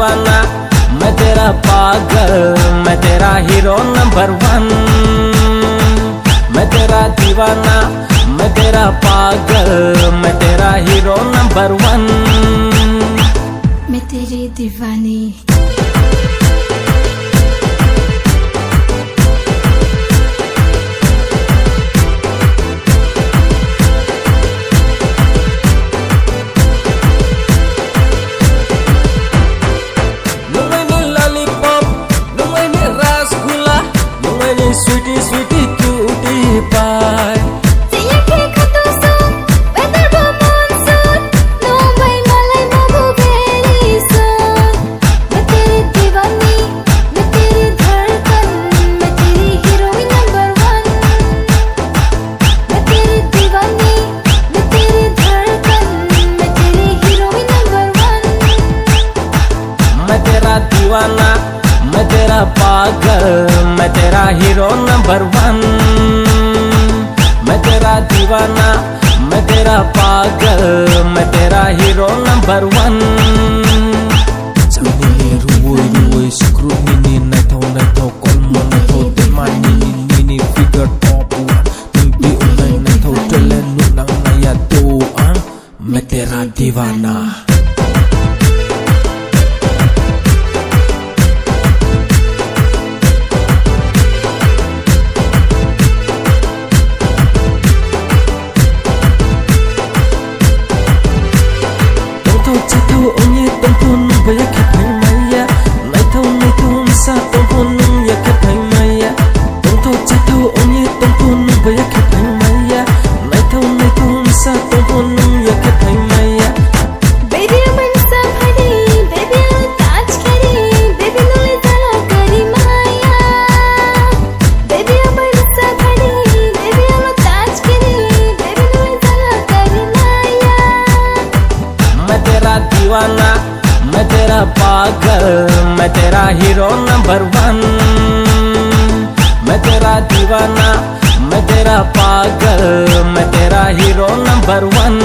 दीवाना, मैं तेरा पागल, मैं तेरा हीरो नंबर 1। मैं तेरा दीवाना, मैं तेरा पागल, मैं तेरा हीरो नंबर 1। मैं तेरी दीवानी। Sweetie, sweetie, cutie pie. मैं तेरा दीवाना, मैं तेरा पागल, मैं तेरा हीरो नंबर 1। मैं तेरा दीवाना, मैं तेरा पागल, मैं तेरा hero number 1। Nini ruwoy ruwoy screw nini naitaw kolmo naitaw tema nini figure top 1 nini unay naitaw telen nunang nayatuan मैं तेरा दीवाना। Onye tampon baya kapay maya, naitaw sa tampon ya kapay maya. Tonto chato onye tampon baya kapay maya, naitaw sa tampon ya kapay maya. Baby aman sa bhari, baby touch kari, baby nole dala kari maya. Baby aman sa bhari, baby touch kari, baby nole dala kari maya. मैं तेरा दीवाना, मैं तेरा पागल, मैं तेरा hero number 1। मैं तेरा दीवाना, मैं तेरा पागल, मैं तेरा हीरो नंबर 1।